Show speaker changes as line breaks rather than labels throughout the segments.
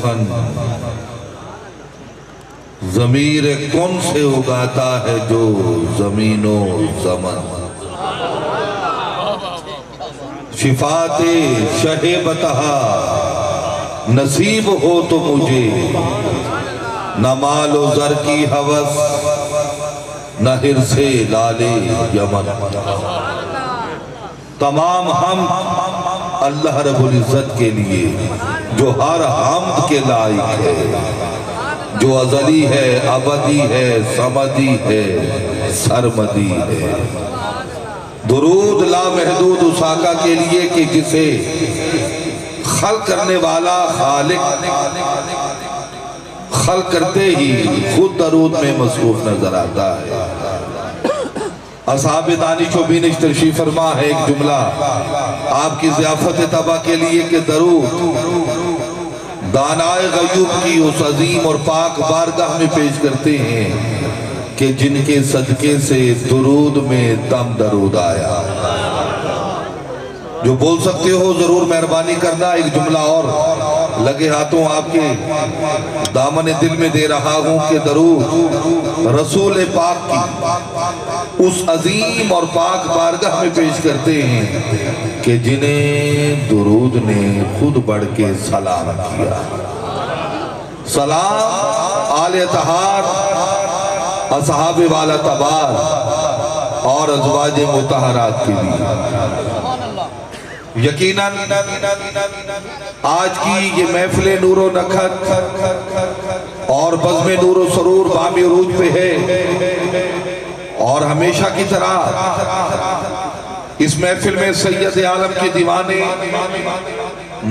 سخن ضمیر کن سے اگاتا ہے جو زمین و زمن شفاعت شہ بتہا نصیب ہو تو مجھے نہ مال و زر کی ہوس نہ حرص لال یمن تمام حمد اللہ رب العزت کے لیے جو ہر حمد کے لائق ہے، جو ازلی ہے، ابدی ہے، سمدی ہے، سرمدی ہے۔ درود لامحدود اس آقا کے لیے کہ جسے خلق کرنے والا خالق خلق کرتے ہی خود درود میں مصروف نظر آتا ہے۔ اصحاب دانش و بینش تشریف فرما ہے ایک جملہ آپ کی ضیافت طبع کے لیے کہ درود دانائے غیوب کی اس عظیم اور پاک بارگاہ میں پیش کرتے ہیں کہ جن کے صدقے سے درود میں دم درود آیا۔ جو بول سکتے ہو ضرور مہربانی کرنا۔ ایک جملہ اور لگے ہاتھوں آپ کے دامن دل میں دے رہا ہوں کہ درود رسول پاک کی اس عظیم اور پاک بارگاہ میں پیش کرتے ہیں کہ جنہیں درود نے خود بڑھ کے سلام کیا۔ سلام آل اطہار، اصحاب والا تبار اور ازواج مطہرات کے لیے۔ یقیناً آج کی یہ محفل نور و نکھت اور بزم نور و سرور بام عروج پہ ہے، اور ہمیشہ کی طرح اس محفل میں سید عالم کے دیوانے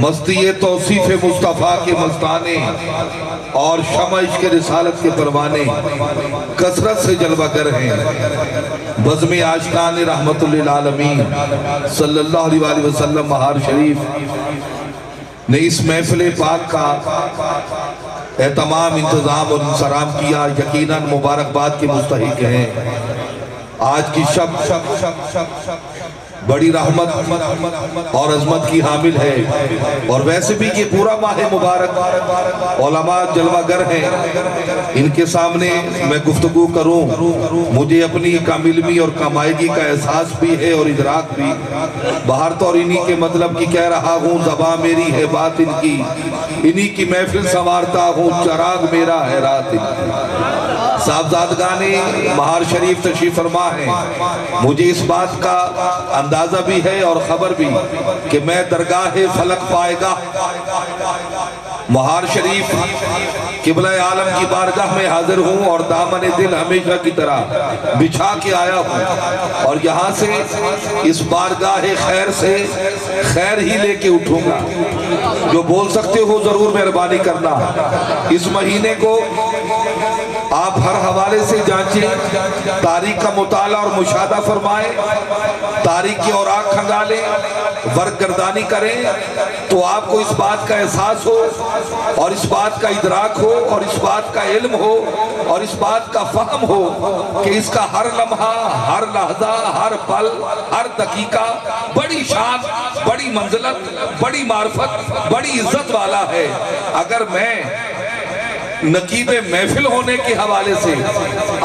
مستی توصیف مصطفیٰ کے مستانے اور شمع عشق رسالت کے پروانے کثرت سے جلوہ گر ہیں۔ بزم عاشقان رحمت للعالمین صلی اللہ علیہ وآلہ وسلم مہار شریف نے اس محفل پاک کا اہتمام انتظام اور انصرام کیا۔ یقیناً مبارکباد کے مستحق ہیں۔ آج کی شب بڑی رحمت اور عظمت کی حامل ہے، اور ویسے بھی یہ پورا ماہ مبارک علماء جلوہ گر ہیں۔ ان کے سامنے میں گفتگو کروں مجھے اپنی کم علمی اور کم آئیگی کا احساس بھی ہے اور ادراک بھی۔ باہر تو اور انہی کے مطلب کی کہہ رہا ہوں، زباں میری ہے بات ان کی، انہی کی محفل سنوارتا ہوں، چراغ میرا ہے رات ان کی۔ صاحبزادگان مہار شریف تشریف فرما ہے۔ مجھے اس بات کا اندازہ بھی ہے اور خبر بھی کہ میں درگاہ فلک پائے گا مہار شریف قبلہ عالم کی بارگاہ میں حاضر ہوں، اور دامن دل ہمیشہ کی طرح بچھا کے آیا ہوں، اور یہاں سے اس بارگاہ خیر سے خیر ہی لے کے اٹھوں گا۔ جو بول سکتے ہو ضرور مہربانی کرنا۔ اس مہینے کو آپ ہر حوالے سے جانچیں، تاریخ کا مطالعہ اور مشاہدہ فرمائیں، تاریخ کی اوراق کھنگالیں، ورق گردانی کریں، تو آپ کو اس بات کا احساس ہو اور اس بات کا ادراک ہو اور اس بات کا علم ہو اور اس بات کا فہم ہو کہ اس کا ہر لمحہ، ہر لحظہ، ہر پل، ہر دقیقہ بڑی شان، بڑی منزلت، بڑی معرفت، بڑی عزت والا ہے۔ اگر میں نقیب محفل ہونے کے حوالے سے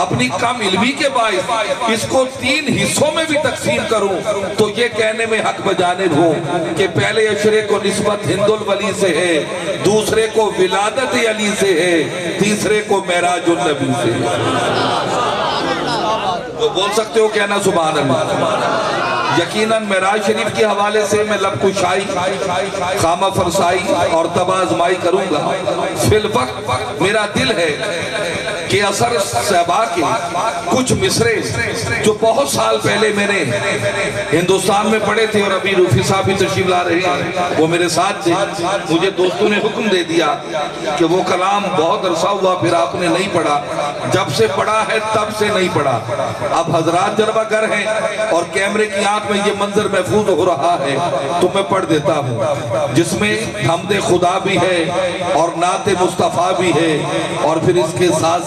اپنی کم علمی کے باعث اس کو 3 حصوں میں بھی تقسیم کروں تو یہ کہنے میں حق بجانب ہوں کہ پہلے اشرے کو نسبت ہند الولی سے ہے، دوسرے کو ولادت علی سے ہے، تیسرے کو معراج النبی سے ہے۔ جو بول سکتے ہو کہنا سبحان اللہ۔ یقیناً معراج شریف کے حوالے سے میں لب کشائی، خامہ فرسائی اور تباہ آزمائی کروں گا۔ فی الوقت میرا دل ہے کہ اثر صحابہ کے کچھ مصرے جو بہت سال پہلے میں نے ہندوستان میں پڑھے تھے، اور ابھی روفی صاحب بھی تشریف لا رہے ہیں، وہ میرے ساتھ تھے، مجھے دوستوں نے حکم دے دیا کہ وہ کلام بہت عرصہ ہوا پھر آپ نے نہیں پڑھا، جب سے پڑھا ہے تب سے نہیں پڑھا۔ اب حضرات جلوہ گر ہیں اور کیمرے کی آنکھ میں یہ منظر محفوظ ہو رہا ہے تو میں پڑھ دیتا ہوں، جس میں حمد خدا بھی ہے اور نعت مصطفیٰ بھی ہے، اور پھر اس کے ساتھ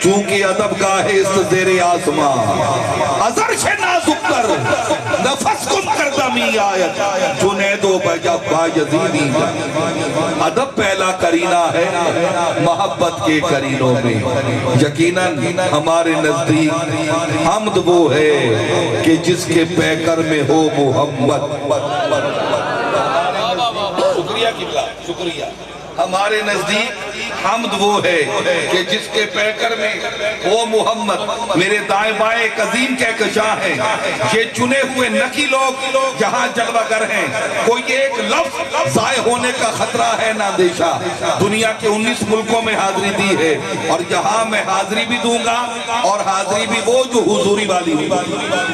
چونکہ ادب گاہ است زیر آسمان ازر سے نازک کر نفس کن کردمی آیت جنید و بایزیدی ادب پہلا کرینہ ہے محبت کے کرینوں میں یقیناً ہمارے نزدیک حمد وہ ہے کہ جس کے پیکر میں ہو محمد شکریہ قبلہ شکریہ ہمارے نزدیک حمد وہ ہے کہ جس کے پیکر میں وہ محمد میرے دائیں بائیں ایک عظیم کہکشاں ہے یہ چنے ہوئے نکی لوگ جہاں جلوہ گر ہیں کوئی ایک لفظ ضائع ہونے کا خطرہ ہے نہ اندیشہ دنیا کے 19 ملکوں میں حاضری دی ہے اور یہاں میں حاضری بھی دوں گا اور حاضری بھی وہ جو حضوری والی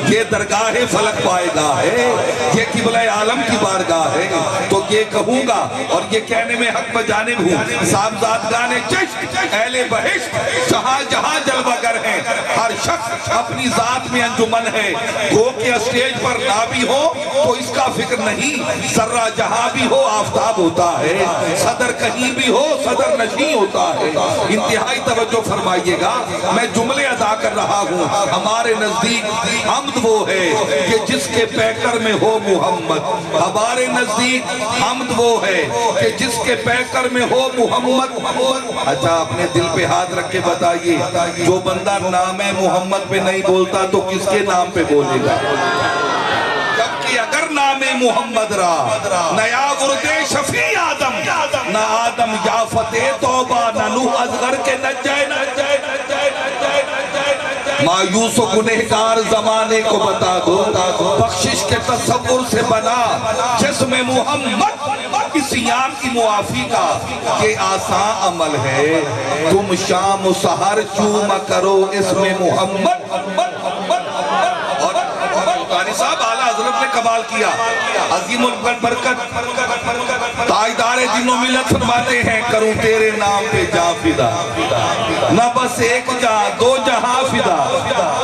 یہ درگاہ فلک پائے گا ہے یہ قبلہ عالم کی بارگاہ ہے تو یہ کہوں گا اور یہ کہنے میں حق بجانب ہوں صاحبزادگان چشت اہل بہشت جہاں جہاں جلوہ گر ہیں ہر شخص اپنی ذات میں انجمن ہے گو کہ اسٹیج پر نہ بھی ہو تو اس کا فکر نہیں ذرہ جہاں بھی ہو آفتاب ہوتا ہے صدر کہیں بھی ہو صدر نشیں ہوتا ہے انتہائی توجہ فرمائیے گا میں جملے ادا کر رہا ہوں ہمارے نزدیک حمد وہ ہے کہ جس کے پیکر میں ہو محمد ہمارے نزدیک حمد وہ ہے کہ جس کے پیکر میں ہو محمد اچھا اپنے دل پہ ہاتھ رکھ کے بتائیے جو بندہ نام محمد پہ نہیں بولتا تو کس کے نام پہ بولے گا جبکہ اگر نام محمد را نیا ورد شفیع آدم نہ آدم یا فتح توبہ نہ نوح ازغر کے نجائے مایوس و گنہگار زمانے کو بتا دو بخشش کے تصور سے بنا جسم محمد کسی عام کی معافی کا یہ آسان عمل ہے تم شام و سحر چوما کرو اسم محمد اور قاری صاحب اعلیٰ حضرت نے کمال کیا عظیم البرکت تاجدار جن و ملت فرماتے ہیں کروں تیرے نام پہ جاں فدا نہ بس ایک جہاں دو جہاں فدا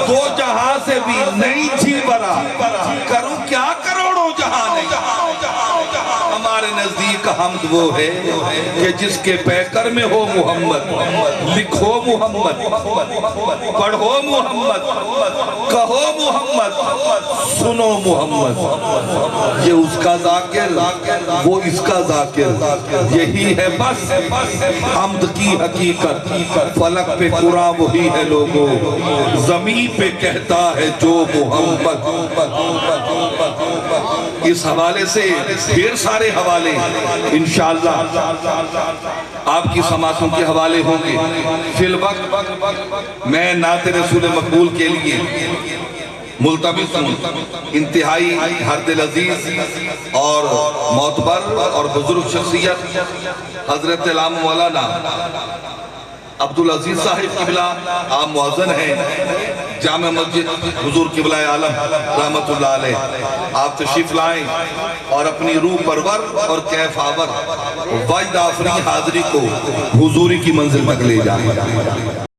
دو جہاں سے بھی نہیں جی برا کروں کیا کروڑوں جہاں نہیں ہمارے نزدیک حمد وہ ہے کہ جس کے پیکر میں ہو محمد لکھو محمد پڑھو محمد کہو محمد سنو محمد یہ اس کا ذاکر وہ اس کا ذاکر یہی ہے بس حمد کی حقیقت فلک پہ قرآن وہی ہے لوگوں زمین پہ کہتا ہے جو محمد اس حوالے سے ڈھیر سارے حوالے انشاءاللہ آپ کی سماعتوں کے حوالے ہوں گے فی الوقت میں نعت رسول مقبول کے لیے ملتمس ہوں انتہائی ہر دل عزیز اور معتبر اور بزرگ شخصیت حضرت علامہ مولانا عبدالعزیز صاحب قبلہ آپ مؤذن ہیں جامع مسجد حضور قبلہ عالم رحمت اللہ علیہ آپ تشریف لائیں اور اپنی روح پرور اور کیف آور وجد آفری حاضری کو حضوری کی منزل تک لے جائیں